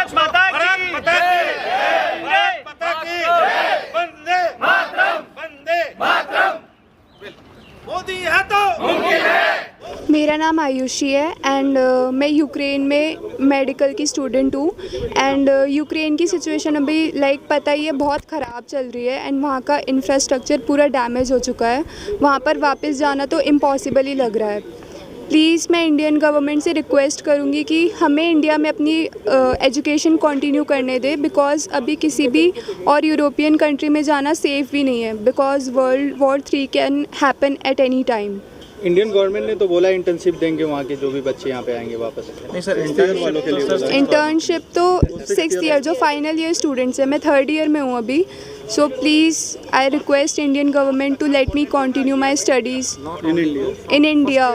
भारत माता की वंदे मातरम, वंदे मातरम। मोदी है तो मुमकिन है। मेरा नाम आयुषी है एंड मैं यूक्रेन में मेडिकल की स्टूडेंट हूँ एंड यूक्रेन की सिचुएशन अभी पता ही है बहुत ख़राब चल रही है एंड वहाँ का इंफ्रास्ट्रक्चर पूरा डैमेज हो चुका है। वहाँ पर वापस जाना तो इम्पॉसिबल ही लग रहा है। प्लीज़ मैं इंडियन गवर्नमेंट से रिक्वेस्ट करूँगी कि हमें इंडिया में अपनी एजुकेशन कंटिन्यू करने दे, बिकॉज़ अभी किसी भी और यूरोपियन कंट्री में जाना सेफ़ भी नहीं है, because world war 3 can happen at any time. Indian government ने तो बोला इंटर्नशिप देंगे वहाँ के जो भी बच्चे यहाँ पे आएंगे वापस। नहीं सर, इंटर्न वालों के लिए इंटर्नशिप तो 6th ईयर जो फाइनल ईयर स्टूडेंट्स हैं, मैं 3rd ईयर में हूँ अभी। So please I request Indian government to let me continue my studies in India.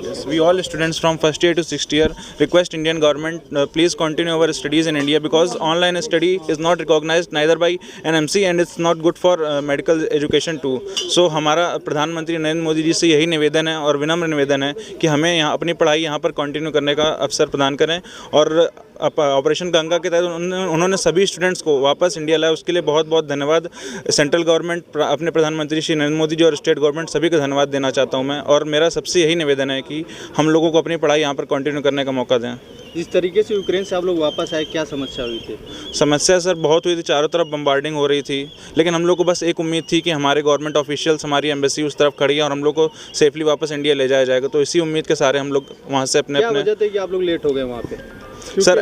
Yes, we all students from 1st year to 6th year request Indian government please continue our studies in India, because online study is not recognized neither by NMC and it's not good for medical education too. So हमारा प्रधानमंत्री नरेंद्र मोदी जी से यही निवेदन है और विनम्र निवेदन है कि हमें यहाँ अपनी पढ़ाई यहाँ पर कंटिन्यू करने का अवसर प्रदान करें। और ऑपरेशन गंगा के तहत उन्होंने सभी स्टूडेंट्स को वापस इंडिया लाया, उसके लिए बहुत बहुत धन्यवाद। सेंट्रल गवर्नमेंट, अपने प्रधानमंत्री श्री नरेंद्र मोदी जी और स्टेट गवर्नमेंट सभी को धन्यवाद देना चाहता हूं मैं। और मेरा सबसे यही निवेदन है कि हम लोगों को अपनी पढ़ाई यहाँ पर कंटिन्यू करने का मौका दें। जिस तरीके से यूक्रेन से आप लोग वापस आए, क्या समस्या हुई थी? समस्या सर बहुत हुई थी, चारों तरफ बम्बार्डिंग हो रही थी, लेकिन हम लोग को बस एक उम्मीद थी कि हमारे गवर्नमेंट ऑफिशियल्स, हमारी एम्बेसी उस तरफ खड़ी है और हम लोग को सेफली वापस इंडिया ले जाया जाएगा। तो इसी उम्मीद के सारे हम लोग वहाँ से अपने क्या वजह थी कि आप लोग लेट हो गए वहाँ पे? सर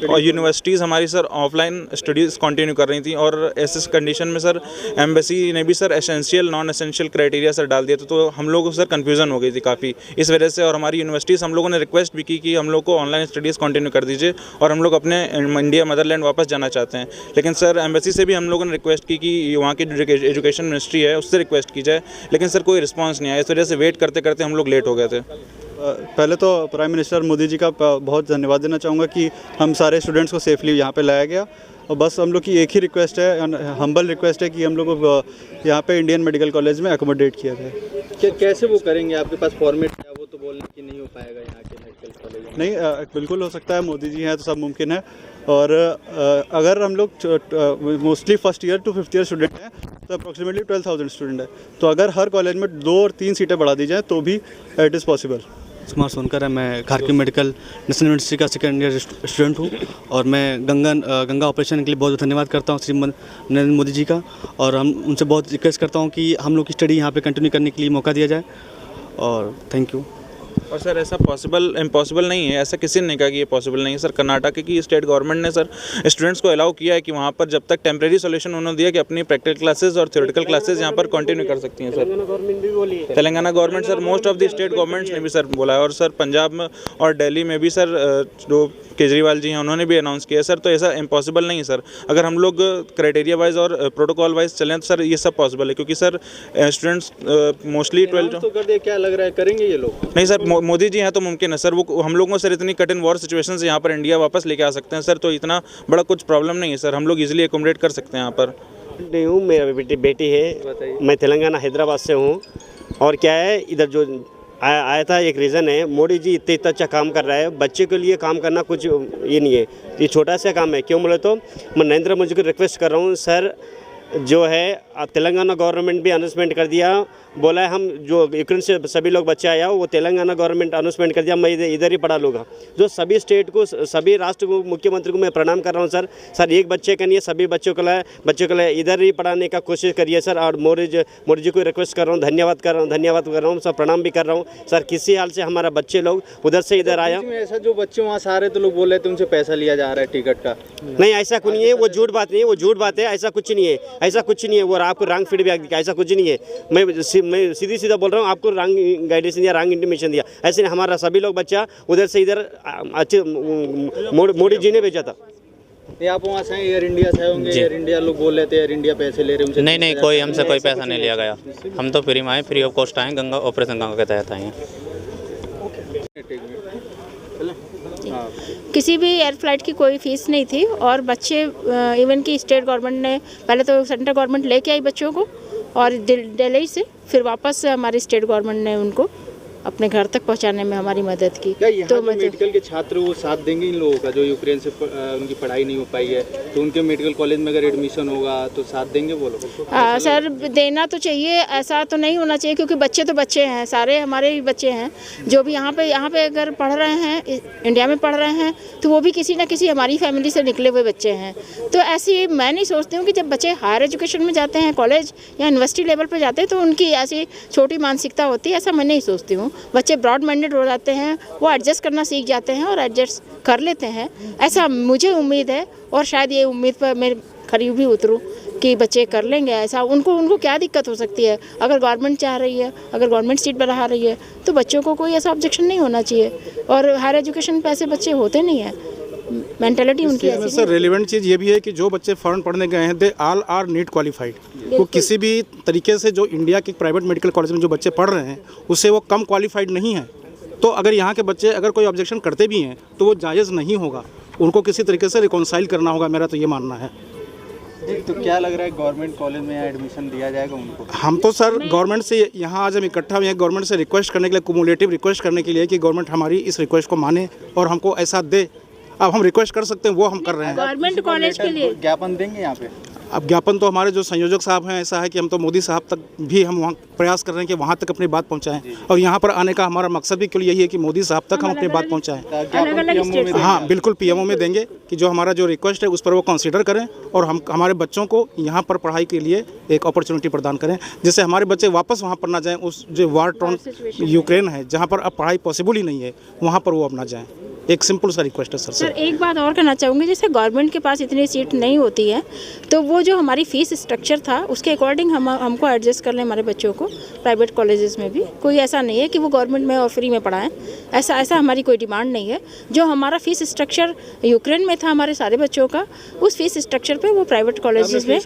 और यूनिवर्सिटीज़ हमारी सर ऑफलाइन स्टडीज़ कंटिन्यू कर रही थी और ऐसे कंडीशन में सर एम्बेसी ने भी sir essential non essential criteria sir डाल दिया था, तो हम लोग को सर कन्फ्यूज़न हो गई थी काफ़ी इस वजह से। और हमारी यूनिवर्सिटीज़, हम लोगों ने रिक्वेस्ट भी की कि हम लोग को ऑनलाइन स्टडीज़ कंटिन्यू कर दीजिए और हम लोग अपने इंडिया मदरलैंड वापस जाना चाहते हैं। लेकिन सर एम्बेसी से भी हम लोगों ने रिक्वेस्ट की कि वहाँ की एजुकेशन मिनिस्ट्री है उससे रिक्वेस्ट की जाए, लेकिन सर कोई रिस्पॉन्स नहीं आया। इस वजह से वेट करते करते हम लोग लेट हो गए थे। पहले तो प्राइम मिनिस्टर मोदी जी का बहुत धन्यवाद देना चाहूँगा कि हम सारे स्टूडेंट्स को सेफली यहाँ पे लाया गया। और बस हम लोग की एक ही रिक्वेस्ट है, हम्बल रिक्वेस्ट है कि हम लोग को यहाँ पे इंडियन मेडिकल कॉलेज में अकोमोडेट किया जाए। कैसे वो करेंगे? आपके पास फॉर्मेट है? वो तो बोलने कि नहीं हो पाएगा यहाँ के मेडिकल कॉलेज। नहीं, बिल्कुल हो सकता है, मोदी जी हैं तो सब मुमकिन है। और अगर हम लोग mostly 1st year to 5th year student हैं तो अप्रॉक्सीमेटली 12,000 स्टूडेंट है, तो अगर हर कॉलेज में 2 और 3 सीटें बढ़ा दी जाएँ तो भी it is possible. Kumar Sonkar है, मैं खारकी मेडिकल नेशनल यूनिवर्सिटी का 2nd ईयर स्टूडेंट हूँ और मैं गंगा ऑपरेशन के लिए बहुत धन्यवाद करता हूँ श्री नरेंद्र मोदी जी का। और हम उनसे बहुत रिक्वेस्ट करता हूँ कि हम लोग की स्टडी यहाँ पे कंटिन्यू करने के लिए मौका दिया जाए। और थैंक यू। और सर ऐसा इम्पॉसिबल नहीं है, ऐसा किसी ने नहीं कहा कि ये पॉसिबल नहीं है। सर कर्नाटक की स्टेट गवर्नमेंट ने सर स्टूडेंट्स को अलाउ किया है कि वहाँ पर जब तक टेम्प्रेरी सॉल्यूशन उन्होंने दिया कि अपनी प्रैक्टिकल क्लासेस और थ्योरेटिकल क्लासेस यहाँ पर कंटिन्यू कर सकती हैं। Sir Telangana government, sir most of the state governments ने भी सर बोला है। और सर पंजाब में और दिल्ली में भी सर जो केजरीवाल जी हैं उन्होंने भी अनाउंस किया सर। तो ऐसा इम्पॉसिबल नहीं है सर, अगर हम लोग क्राइटेरिया वाइज और प्रोटोकॉल वाइज चलें तो सर ये सब पॉसिबल है, क्योंकि सर स्टूडेंट्स मोस्टली 12 तो कर दिया, क्या लग रहा है करेंगे ये लोग? नहीं सर, मोदी जी हैं तो मुमकिन है सर। वो हम लोगों को सर इतनी कठिन वॉर सिचुएशन से यहाँ पर इंडिया वापस लेके आ सकते हैं सर, तो इतना बड़ा कुछ प्रॉब्लम नहीं है सर, हम लोग इजीली एकोमोडेट कर सकते हैं यहाँ पर। नहीं हूँ, मेरा बेटी है, मैं तेलंगाना हैदराबाद से हूँ। और क्या है, इधर जो आया था एक रीज़न है, मोदी जी इतना अच्छा काम कर रहा है, बच्चे के लिए काम करना कुछ ये नहीं है, ये छोटा सा काम है। क्यों बोले तो मैं नरेंद्र मोदी को रिक्वेस्ट कर रहा हूँ सर, जो है तेलंगाना गवर्नमेंट भी अनाउंसमेंट कर दिया, बोला है हम जो यूक्रेन से सभी लोग बच्चे आया वो तेलंगाना गवर्नमेंट अनाउंसमेंट कर दिया, मैं इधर ही पढ़ा लूँगा। जो सभी स्टेट को, सभी राष्ट्र को, मुख्यमंत्री को मैं प्रणाम कर रहा हूँ सर। सर एक बच्चे का नहीं है, सभी बच्चों को लिए इधर ही पढ़ाने का कोशिश करिए सर। और मोदी जी को रिक्वेस्ट कर रहा हूँ, धन्यवाद कर रहा हूँ सर, प्रणाम भी कर रहा हूँ सर। किसी हाल से हमारा बच्चे लोग उधर से इधर आया। ऐसा जो बच्चे वहाँ से आ रहे तो लोग बोल रहे थे उनसे पैसा लिया जा रहा है टिकट का। नहीं, ऐसा कुछ नहीं है, वो झूठ बात नहीं है, वो झूठ बात है, ऐसा कुछ नहीं है, ऐसा कुछ नहीं है। वो आपको रॉन्ग फीडबैक दिया, ऐसा कुछ नहीं है। मैं सीधी सीधा बोल रहा हूँ, आपको रॉन्ग गाइडेंस दिया, रॉन्ग इंटीमेशन दिया। ऐसे नहीं, हमारा सभी लोग बच्चा उधर से इधर अच्छे मोदी जी ने भेजा था। ये आप वहाँ से एयर इंडिया से होंगे, एयर इंडिया लोग बोल रहे थे एयर इंडिया पैसे ले रहे हैं। नहीं, कोई हमसे कोई पैसा नहीं लिया गया, हम तो फ्री में आए, फ्री ऑफ कॉस्ट आए, गंगा ऑपरेशन गंगा के तहत आए हैं। किसी भी एयर फ्लाइट की कोई फ़ीस नहीं थी और बच्चे इवन कि स्टेट गवर्नमेंट ने, पहले तो सेंट्रल गवर्नमेंट लेके आई बच्चों को और दिल्ली से, फिर वापस हमारी स्टेट गवर्नमेंट ने उनको अपने घर तक पहुंचाने में हमारी मदद की। क्या यहाँ तो जो मैं मेडिकल के छात्र वो साथ देंगे इन लोगों का जो यूक्रेन से उनकी पढ़ाई नहीं हो पाई है, तो उनके मेडिकल कॉलेज में अगर एडमिशन होगा तो साथ देंगे वो लोग? सर देना तो चाहिए, ऐसा तो नहीं होना चाहिए क्योंकि बच्चे तो बच्चे हैं, सारे हमारे ही बच्चे हैं जो भी यहाँ पे अगर पढ़ रहे हैं, इंडिया में पढ़ रहे हैं, तो वो भी किसी ना किसी हमारी फैमिली से निकले हुए बच्चे हैं। तो ऐसी मैं नहीं सोचती हूँ कि जब बच्चे हायर एजुकेशन में जाते हैं, कॉलेज या यूनिवर्सिटी लेवल पर जाते हैं, तो उनकी ऐसी छोटी मानसिकता होती है, ऐसा मैं नहीं सोचती हूँ। बच्चे ब्रॉड माइंडेड हो जाते हैं, वो एडजस्ट करना सीख जाते हैं और एडजस्ट कर लेते हैं, ऐसा मुझे उम्मीद है। और शायद ये उम्मीद पर मैं खरी भी उतरूँ कि बच्चे कर लेंगे ऐसा। उनको क्या दिक्कत हो सकती है? अगर गवर्नमेंट चाह रही है, अगर गवर्नमेंट सीट बढ़ा रही है, तो बच्चों को कोई ऐसा ऑब्जेक्शन नहीं होना चाहिए। और हायर एजुकेशन पे ऐसे बच्चे होते नहीं हैं, मेंटालिटी उनकी ऐसी सर रेलिवेंट चीज़ ये भी है कि जो बच्चे फॉरेन पढ़ने गए हैं they all are NEET qualified. वो किसी भी तरीके से जो इंडिया के प्राइवेट मेडिकल कॉलेज में जो बच्चे पढ़ रहे हैं उससे वो कम क्वालिफाइड नहीं है। तो अगर यहाँ के बच्चे अगर कोई ऑब्जेक्शन करते भी हैं तो वो जायज़ नहीं होगा, उनको किसी तरीके से रिकॉन्साइल करना होगा, मेरा तो ये मानना है। तो क्या लग रहा है गवर्नमेंट कॉलेज में यहाँ एडमिशन दिया जाएगा उनको? हम तो सर गवर्नमेंट से यहाँ आज हम इकट्ठा हुए हैं गवर्नमेंट से रिक्वेस्ट करने के लिए, कुमुलेटिव रिक्वेस्ट करने के लिए कि गवर्नमेंट हमारी इस रिक्वेस्ट को माने और हमको ऐसा दे। अब हम रिक्वेस्ट कर सकते हैं, वो हम कर रहे हैं। गवर्नमेंट कॉलेज के लिए ज्ञापन देंगे यहाँ पे? अब ज्ञापन तो हमारे जो संयोजक साहब हैं, ऐसा है कि हम तो मोदी साहब तक भी हम वहाँ प्रयास कर रहे हैं कि वहाँ तक अपनी बात पहुँचाएं। और यहाँ पर आने का हमारा मकसद भी केवल यही है कि मोदी साहब तक हम अपनी बात पहुँचाएं। हाँ बिल्कुल, पीएमओ में देंगे कि जो हमारा जो रिक्वेस्ट है उस पर वो कंसीडर करें और हम हमारे बच्चों को यहाँ पर पढ़ाई के लिए एक अपॉर्चुनिटी प्रदान करें, जिससे हमारे बच्चे वापस वहाँ पर ना जाएँ। उस जो वार टॉर्न यूक्रेन है जहाँ पर अब पढ़ाई पॉसिबल ही नहीं है, वहाँ पर वो अब ना जाएँ। एक सिंपल सा रिक्वेस्ट है सर। एक बात और कहना चाहूँगी, जैसे गवर्नमेंट के पास इतनी सीट नहीं होती है तो वो जो हमारी फ़ीस स्ट्रक्चर था उसके अकॉर्डिंग हमको एडजस्ट कर लें हमारे बच्चों को। प्राइवेट कॉलेजेस में भी कोई ऐसा नहीं है कि वो गवर्नमेंट में और फ्री में पढ़ाएं, ऐसा हमारी कोई डिमांड नहीं है। जो हमारा फ़ीस स्ट्रक्चर यूक्रेन में था हमारे सारे बच्चों का, उस फीस स्ट्रक्चर पे वो प्राइवेट कॉलेजेस में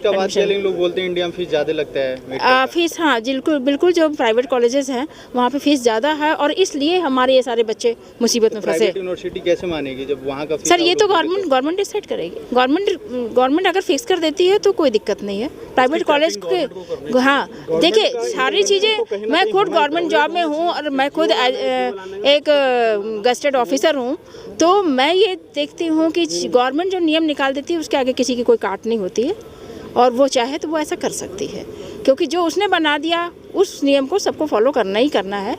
लोग बोलते हैं इंडिया में फीस ज़्यादा लगता है। फीस हाँ बिल्कुल जो प्राइवेट कॉलेजेस हैं वहाँ पे फीस ज़्यादा है और इसलिए हमारे ये सारे बच्चे मुसीबत में फंसे। यूनिवर्सिटी कैसे मानेगी जब वहाँ का? सर ये तो गवर्नमेंट डिसाइड करेगी। गवर्नमेंट अगर फिक्स कर देती है तो कोई दिक्कत नहीं है। प्राइवेट कॉलेज के हाँ देखिए सारी चीज़ें, मैं खुद गवर्नमेंट जॉब में हूँ और मैं खुद एक गस्टेड ऑफिसर हूँ, तो मैं ये देखती हूँ कि गवर्नमेंट जो नियम निकाल देती है उसके आगे किसी की कोई काट नहीं होती है और वो चाहे तो वो ऐसा कर सकती है, क्योंकि जो उसने बना दिया उस नियम को सबको फॉलो करना ही करना है।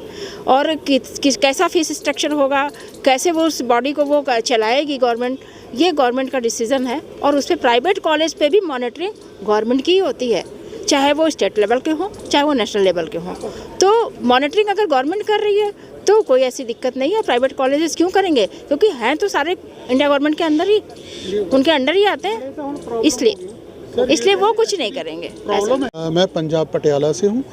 और कैसा फीस स्ट्रक्चर होगा, कैसे वो उस बॉडी को वो चलाएगी गवर्नमेंट, ये गवर्नमेंट का डिसीजन है। और उस पर प्राइवेट कॉलेज पे भी मॉनिटरिंग गवर्नमेंट की ही होती है, चाहे वो स्टेट लेवल के हों चाहे वो नेशनल लेवल के हों। तो मॉनिटरिंग अगर गवर्नमेंट कर रही है तो कोई ऐसी दिक्कत नहीं है। प्राइवेट कॉलेजेस क्यों करेंगे, क्योंकि हैं तो सारे इंडिया गवर्नमेंट के अंदर ही, उनके अंडर ही आते हैं, इसलिए वो कुछ नहीं करेंगे। मैं पंजाब पटियाला से हूँ।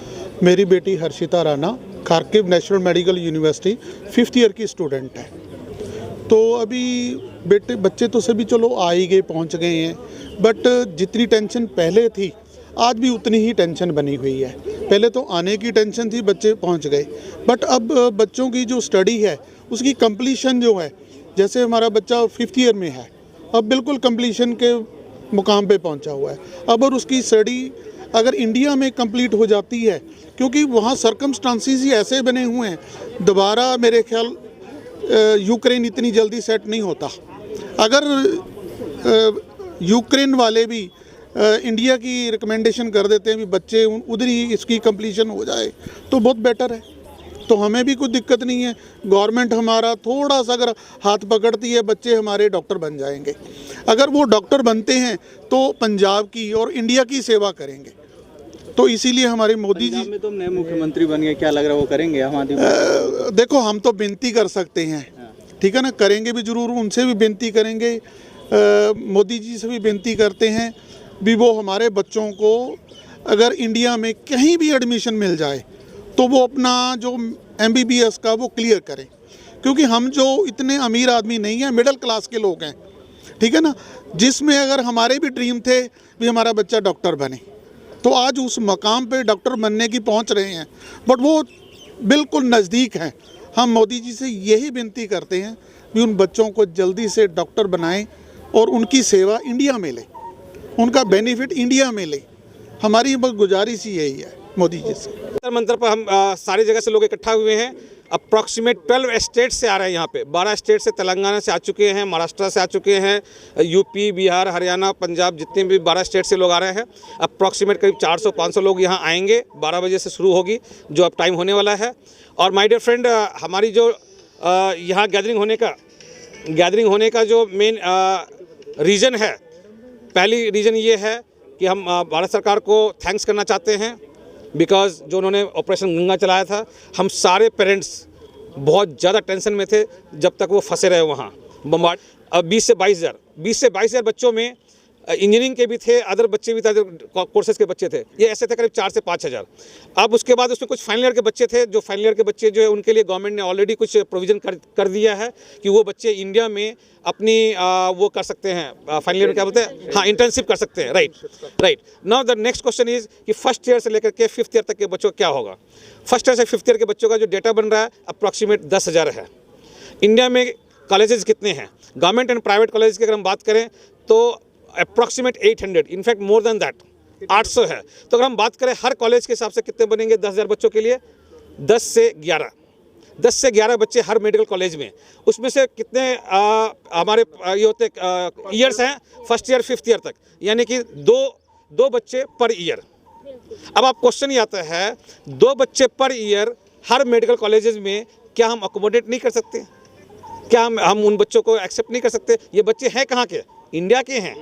मेरी बेटी Harshita Rana Kharkiv national medical university 5th year की स्टूडेंट है। तो अभी बच्चे तो सभी चलो आ ही गए, पहुँच गए हैं, बट जितनी टेंशन पहले थी आज भी उतनी ही टेंशन बनी हुई है। पहले तो आने की टेंशन थी, बच्चे पहुँच गए, बट अब बच्चों की जो स्टडी है उसकी कंप्लीशन जो है, जैसे हमारा बच्चा 5th ईयर में है, अब बिल्कुल कंप्लीशन के मुकाम पे पहुंचा हुआ है। अब और उसकी स्टडी अगर इंडिया में कंप्लीट हो जाती है, क्योंकि वहाँ सर्कमस्टांसिस ही ऐसे बने हुए हैं, दोबारा मेरे ख्याल यूक्रेन इतनी जल्दी सेट नहीं होता। अगर यूक्रेन वाले भी इंडिया की रिकमेंडेशन कर देते हैं भी बच्चे उधर ही इसकी कंप्लीशन हो जाए तो बहुत बेटर है। तो हमें भी कोई दिक्कत नहीं है। गवर्नमेंट हमारा थोड़ा सा अगर हाथ पकड़ती है, बच्चे हमारे डॉक्टर बन जाएंगे। अगर वो डॉक्टर बनते हैं तो पंजाब की और इंडिया की सेवा करेंगे। तो इसीलिए हमारे मोदी जी में तो नए मुख्यमंत्री बन गए, क्या लग रहा है वो करेंगे हमारी? देखो हम तो विनती कर सकते हैं, ठीक है ना, करेंगे भी ज़रूर, उनसे भी विनती करेंगे, मोदी जी से भी विनती करते हैं भी वो हमारे बच्चों को अगर इंडिया में कहीं भी एडमिशन मिल जाए तो वो अपना जो MBBS का वो क्लियर करें, क्योंकि हम जो इतने अमीर आदमी नहीं हैं, मिडिल क्लास के लोग हैं, ठीक है ना, जिसमें अगर हमारे भी ड्रीम थे भी हमारा बच्चा डॉक्टर बने, तो आज उस मकाम पे डॉक्टर बनने की पहुंच रहे हैं, बट वो बिल्कुल नज़दीक हैं। हम मोदी जी से यही विनती करते हैं कि उन बच्चों को जल्दी से डॉक्टर बनाएं और उनकी सेवा इंडिया में ले, उनका बेनिफिट इंडिया में ले। हमारी बस गुजारिश ही यही है। मोदी जी से। जंतर मंतर पर हम सारी जगह से लोग इकट्ठा हुए हैं। अप्रॉक्सीमेट 12 स्टेट से आ रहे हैं यहाँ पे। 12 स्टेट से, तेलंगाना से आ चुके हैं, महाराष्ट्र से आ चुके हैं, यूपी, बिहार, हरियाणा, पंजाब, जितने भी 12 स्टेट से लोग आ रहे हैं। अप्रॉक्सीमेट करीब 400-500 लोग यहाँ आएंगे। 12 बजे से शुरू होगी जो अब टाइम होने वाला है। और माय डियर फ्रेंड, हमारी जो यहाँ गैदरिंग होने का जो मेन रीज़न है, पहली रीज़न ये है कि हम भारत सरकार को थैंक्स करना चाहते हैं बिकॉज जो उन्होंने ऑपरेशन गंगा चलाया था। हम सारे पेरेंट्स बहुत ज़्यादा टेंशन में थे जब तक वो फंसे रहे वहाँ बम्बार्ड। अब 20 से 22 हज़ार बच्चों में इंजीनियरिंग के भी थे, अदर बच्चे भी थे, अदर कोर्सेज के बच्चे थे। ये ऐसे थे करीब 4 से 5 हज़ार। अब उसके बाद उसमें कुछ फाइनल ईयर के बच्चे थे, जो फाइनल ईयर के बच्चे जो है उनके लिए गवर्नमेंट ने ऑलरेडी कुछ प्रोविज़न कर दिया है कि वो बच्चे इंडिया में अपनी वो कर सकते हैं, फाइनल ईयर में क्या बोलते हैं, हाँ, इंटर्नशिप कर सकते हैं। Right. Now the next question is कि फर्स्ट ईयर से लेकर के 5th ईयर तक के बच्चों का क्या होगा। फर्स्ट ईयर से 5th ईयर के बच्चों का जो डेटा बन रहा है अप्रॉक्सीमेट 10,000 है। इंडिया में कॉलेजेस कितने हैं? गवर्नमेंट एंड प्राइवेट कॉलेज की अगर हम बात करें तो approximate 800, in fact more than that 800 है। तो अगर हम बात करें हर कॉलेज के हिसाब से कितने बनेंगे 10,000 बच्चों के लिए, 10 से 11 बच्चे हर मेडिकल कॉलेज में। उसमें से कितने हमारे ये होते ईयर्स हैं, फर्स्ट ईयर 5th ईयर तक, यानी कि दो बच्चे पर ईयर। अब आप क्वेश्चन ये आता है, 2 बच्चे पर ईयर हर मेडिकल कॉलेजेस में क्या हम अकोमोडेट नहीं कर सकते? क्या हम उन बच्चों को एक्सेप्ट नहीं कर सकते? ये बच्चे हैं कहाँ के? इंडिया के हैं।